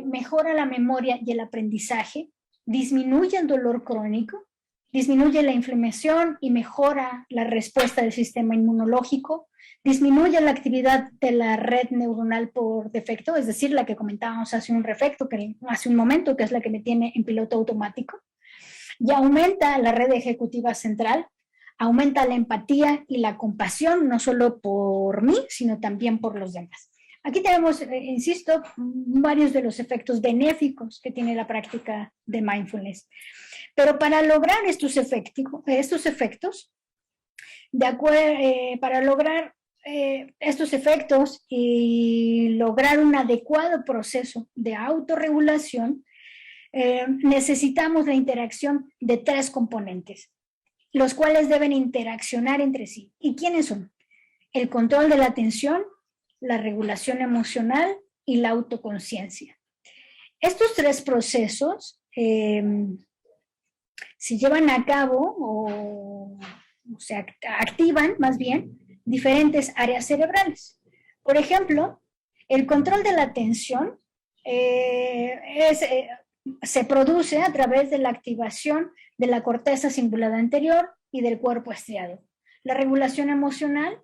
mejora la memoria y el aprendizaje, disminuye el dolor crónico, disminuye la inflamación y mejora la respuesta del sistema inmunológico, disminuye la actividad de la red neuronal por defecto, es decir, la que comentábamos hace un momento, que es la que me tiene en piloto automático, y aumenta la red ejecutiva central, aumenta la empatía y la compasión, no solo por mí, sino también por los demás. Aquí tenemos, insisto, varios de los efectos benéficos que tiene la práctica de mindfulness. Pero para lograr estos efectos, para lograr estos efectos y lograr un adecuado proceso de autorregulación, necesitamos la interacción de 3 componentes, los cuales deben interaccionar entre sí. ¿Y quiénes son? El control de la atención, la regulación emocional y la autoconciencia. Estos 3 procesos se llevan a cabo o se activan más bien diferentes áreas cerebrales. Por ejemplo, el control de la atención se produce a través de la activación de la corteza cingulada anterior y del cuerpo estriado. La regulación emocional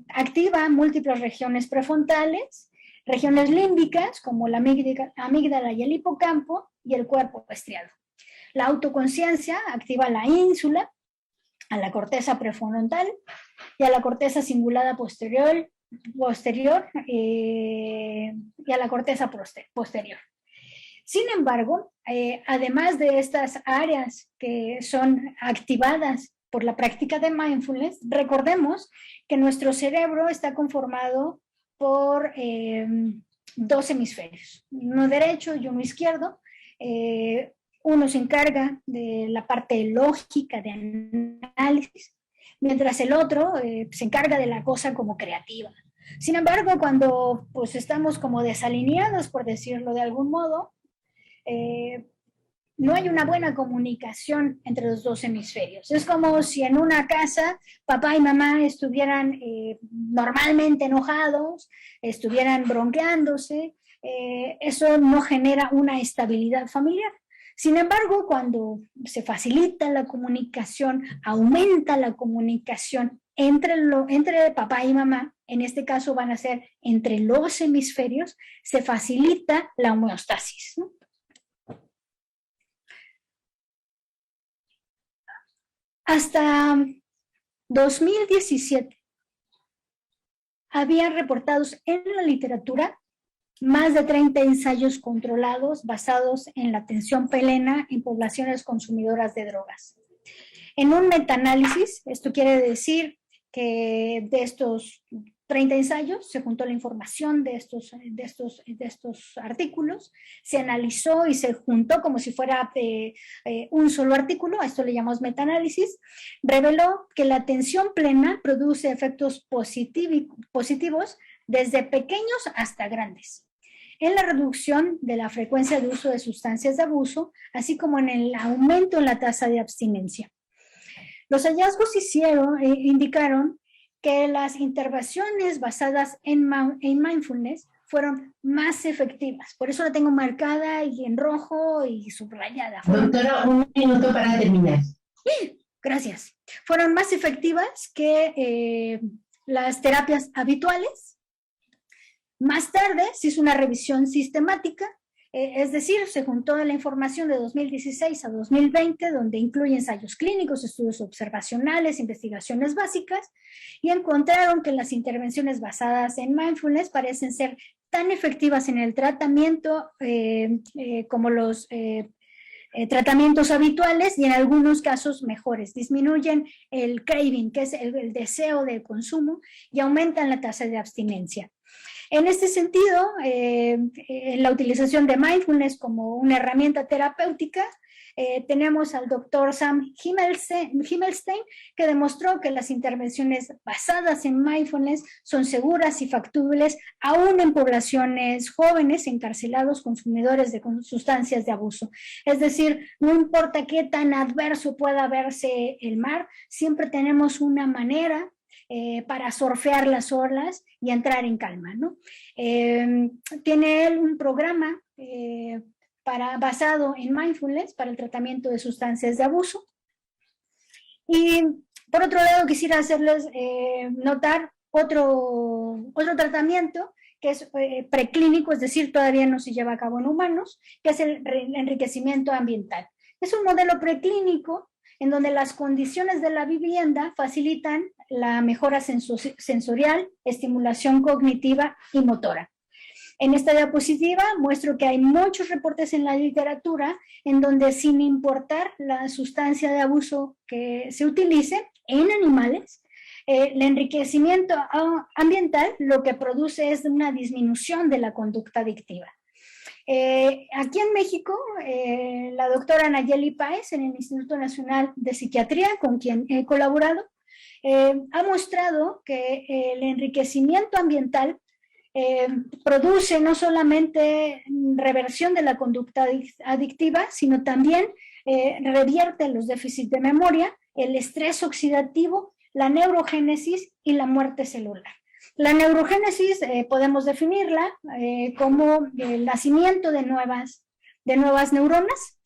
activa múltiples regiones prefrontales, regiones límbicas como la amígdala y el hipocampo y el cuerpo estriado. La autoconciencia activa la ínsula, a la corteza prefrontal y a la corteza cingulada posterior y a la corteza posterior. Sin embargo, además de estas áreas que son activadas por la práctica de mindfulness, recordemos que nuestro cerebro está conformado por 2 hemisferios, uno derecho y uno izquierdo. Uno se encarga de la parte lógica de análisis, mientras el otro se encarga de la cosa como creativa. Sin embargo, cuando pues, estamos como desalineados, por decirlo de algún modo, no hay una buena comunicación entre los 2 hemisferios. Es como si en una casa papá y mamá estuvieran normalmente enojados, estuvieran bronqueándose, eso no genera una estabilidad familiar. Sin embargo, cuando se facilita la comunicación, aumenta la comunicación entre papá y mamá, en este caso van a ser entre los hemisferios, se facilita la homeostasis, ¿no? Hasta 2017 había reportados en la literatura más de 30 ensayos controlados basados en la atención plena en poblaciones consumidoras de drogas. En un metaanálisis, esto quiere decir que de estos 30 ensayos se juntó la información de estos artículos, se analizó y se juntó como si fuera un solo artículo, a esto le llamamos metaanálisis, reveló que la atención plena produce efectos positivos desde pequeños hasta grandes, en la reducción de la frecuencia de uso de sustancias de abuso, así como en el aumento en la tasa de abstinencia. Los hallazgos indicaron que las intervenciones basadas en mindfulness fueron más efectivas. Por eso la tengo marcada y en rojo y subrayada. Doctora, un minuto para terminar. Gracias. Fueron más efectivas que las terapias habituales. Más tarde se hizo una revisión sistemática, es decir, se juntó la información de 2016 a 2020, donde incluye ensayos clínicos, estudios observacionales, investigaciones básicas, y encontraron que las intervenciones basadas en mindfulness parecen ser tan efectivas en el tratamiento como los tratamientos habituales y en algunos casos mejores. Disminuyen el craving, que es el deseo del consumo, y aumentan la tasa de abstinencia. En este sentido, la utilización de mindfulness como una herramienta terapéutica, tenemos al doctor Sam Himmelstein, que demostró que las intervenciones basadas en mindfulness son seguras y factibles aún en poblaciones jóvenes encarcelados consumidores de sustancias de abuso. Es decir, no importa qué tan adverso pueda verse el mar, siempre tenemos una manera para surfear las olas y entrar en calma, ¿no? Tiene él un programa basado en mindfulness para el tratamiento de sustancias de abuso. Y por otro lado, quisiera hacerles notar otro tratamiento que es preclínico, es decir, todavía no se lleva a cabo en humanos, que es el enriquecimiento ambiental. Es un modelo preclínico en donde las condiciones de la vivienda facilitan la mejora sensorial, estimulación cognitiva y motora. En esta diapositiva muestro que hay muchos reportes en la literatura en donde, sin importar la sustancia de abuso que se utilice en animales, el enriquecimiento ambiental lo que produce es una disminución de la conducta adictiva. Aquí en México, la doctora Nayeli Páez, en el Instituto Nacional de Psiquiatría, con quien he colaborado, ha mostrado que el enriquecimiento ambiental produce no solamente reversión de la conducta adictiva, sino también revierte los déficits de memoria, el estrés oxidativo, la neurogénesis y la muerte celular. La neurogénesis podemos definirla como el nacimiento de nuevas neuronas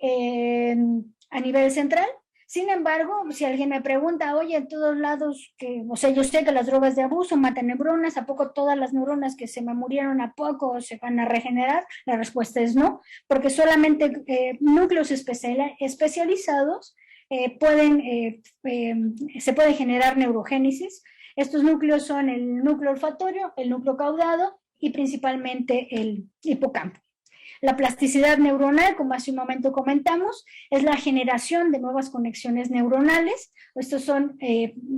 a nivel central. Sin embargo, si alguien me pregunta, oye, en todos lados, yo sé que las drogas de abuso matan neuronas, ¿a poco todas las neuronas que se me murieron a poco se van a regenerar? La respuesta es no, porque solamente núcleos especializados se puede generar neurogénesis. Estos núcleos son el núcleo olfatorio, el núcleo caudado y principalmente el hipocampo. La plasticidad neuronal, como hace un momento comentamos, es la generación de nuevas conexiones neuronales. Estos son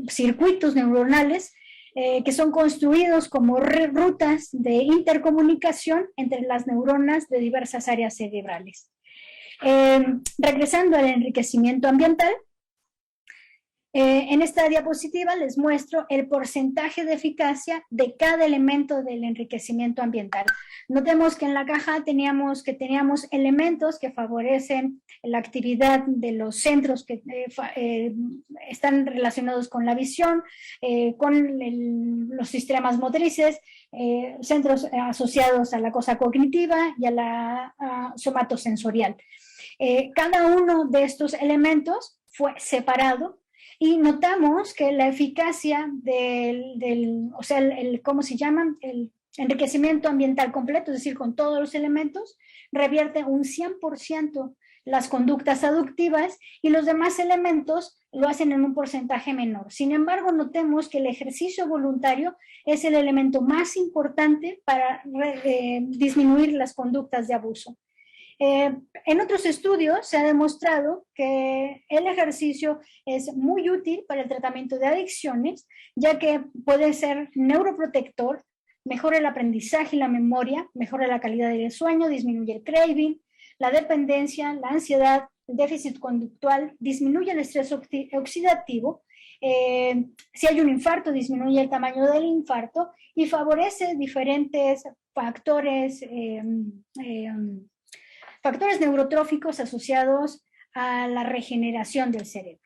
circuitos neuronales que son construidos como rutas de intercomunicación entre las neuronas de diversas áreas cerebrales. Regresando al enriquecimiento ambiental, en esta diapositiva les muestro el porcentaje de eficacia de cada elemento del enriquecimiento ambiental. Notemos que en la caja teníamos elementos que favorecen la actividad de los centros que están relacionados con la visión, con los sistemas motrices, centros asociados a la cosa cognitiva y a la somatosensorial. Cada uno de estos elementos fue separado y notamos que la eficacia ¿cómo se llaman? El enriquecimiento ambiental completo, es decir, con todos los elementos, revierte un 100% las conductas adictivas y los demás elementos lo hacen en un porcentaje menor. Sin embargo, notemos que el ejercicio voluntario es el elemento más importante para disminuir las conductas de abuso. En otros estudios se ha demostrado que el ejercicio es muy útil para el tratamiento de adicciones, ya que puede ser neuroprotector, mejora el aprendizaje y la memoria, mejora la calidad del sueño, disminuye el craving, la dependencia, la ansiedad, el déficit conductual, disminuye el estrés oxidativo, si hay un infarto, disminuye el tamaño del infarto y favorece diferentes factores neurotróficos asociados a la regeneración del cerebro.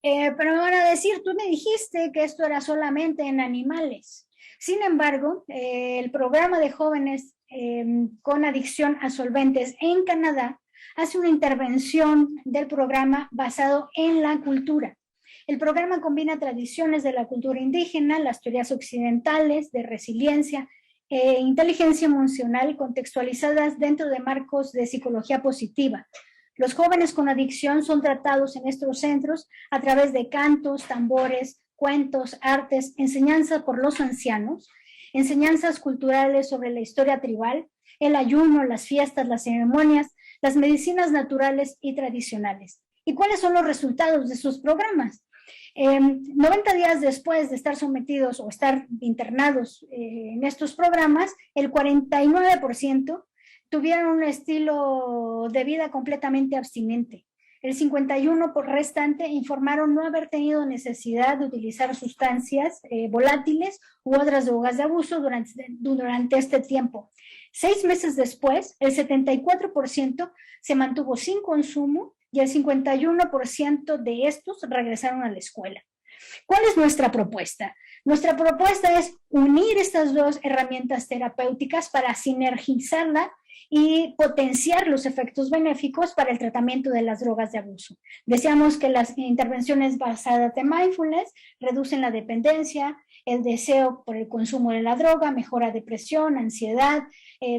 Pero me van a decir, tú me dijiste que esto era solamente en animales. Sin embargo, el programa de jóvenes con adicción a solventes en Canadá hace una intervención del programa basado en la cultura. El programa combina tradiciones de la cultura indígena, las teorías occidentales de resiliencia, inteligencia emocional contextualizadas dentro de marcos de psicología positiva. Los jóvenes con adicción son tratados en estos centros a través de cantos, tambores, cuentos, artes, enseñanza por los ancianos, enseñanzas culturales sobre la historia tribal, el ayuno, las fiestas, las ceremonias, las medicinas naturales y tradicionales. ¿Y cuáles son los resultados de sus programas? 90 días después de estar sometidos o estar internados en estos programas, el 49% tuvieron un estilo de vida completamente abstinente. El 51% restante informaron no haber tenido necesidad de utilizar sustancias volátiles u otras drogas de abuso durante este tiempo. 6 meses después, el 74% se mantuvo sin consumo y el 51% de estos regresaron a la escuela. ¿Cuál es nuestra propuesta? Nuestra propuesta es unir estas dos herramientas terapéuticas para sinergizarla y potenciar los efectos benéficos para el tratamiento de las drogas de abuso. Deseamos que las intervenciones basadas en mindfulness reducen la dependencia, el deseo por el consumo de la droga, mejora depresión, ansiedad,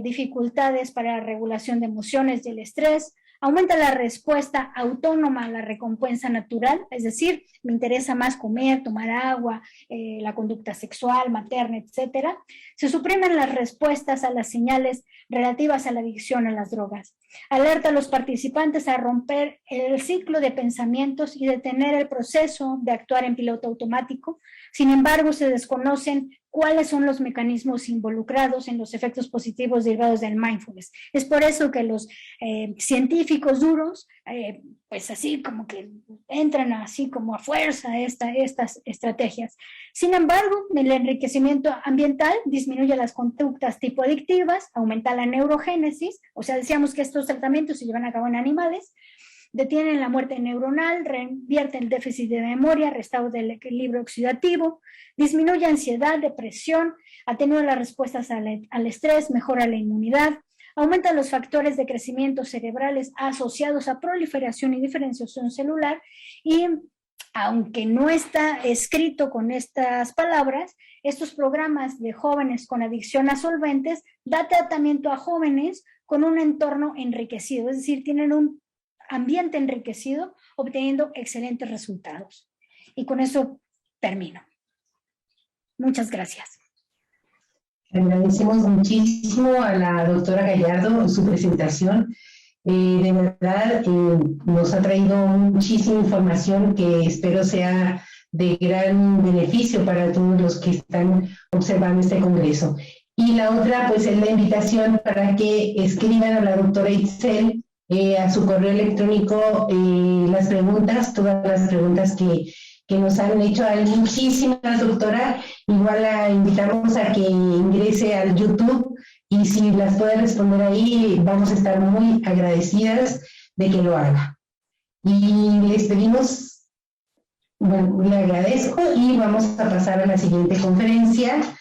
dificultades para la regulación de emociones y el estrés, aumenta la respuesta autónoma a la recompensa natural, es decir, me interesa más comer, tomar agua, la conducta sexual, materna, etc. Se suprimen las respuestas a las señales relativas a la adicción a las drogas. Alerta a los participantes a romper el ciclo de pensamientos y detener el proceso de actuar en piloto automático. Sin embargo, se desconocen cuáles son los mecanismos involucrados en los efectos positivos derivados del mindfulness. Es por eso que los científicos duros, pues así como que entran así como a fuerza estas estrategias. Sin embargo, el enriquecimiento ambiental disminuye las conductas tipo adictivas, aumenta la neurogénesis, o sea, decíamos que estos tratamientos se llevan a cabo en animales, detienen la muerte neuronal, revierten el déficit de memoria, restaura el equilibrio oxidativo, disminuye ansiedad, depresión, atenúa las respuestas al estrés, mejora la inmunidad, aumenta los factores de crecimiento cerebrales asociados a proliferación y diferenciación celular y, aunque no está escrito con estas palabras, estos programas de jóvenes con adicción a solventes da tratamiento a jóvenes con un entorno enriquecido, es decir, tienen un ambiente enriquecido, obteniendo excelentes resultados. Y con eso termino. Muchas gracias. Agradecemos muchísimo a la doctora Gallardo su presentación. De verdad, nos ha traído muchísima información que espero sea de gran beneficio para todos los que están observando este congreso. Y la otra, pues, es la invitación para que escriban a la doctora Itzel a su correo electrónico las preguntas, todas las preguntas que nos han hecho. Hay muchísimas, doctora. Igual la invitamos a que ingrese al YouTube y si las puede responder ahí, vamos a estar muy agradecidas de que lo haga. Y les pedimos, bueno, le agradezco y vamos a pasar a la siguiente conferencia.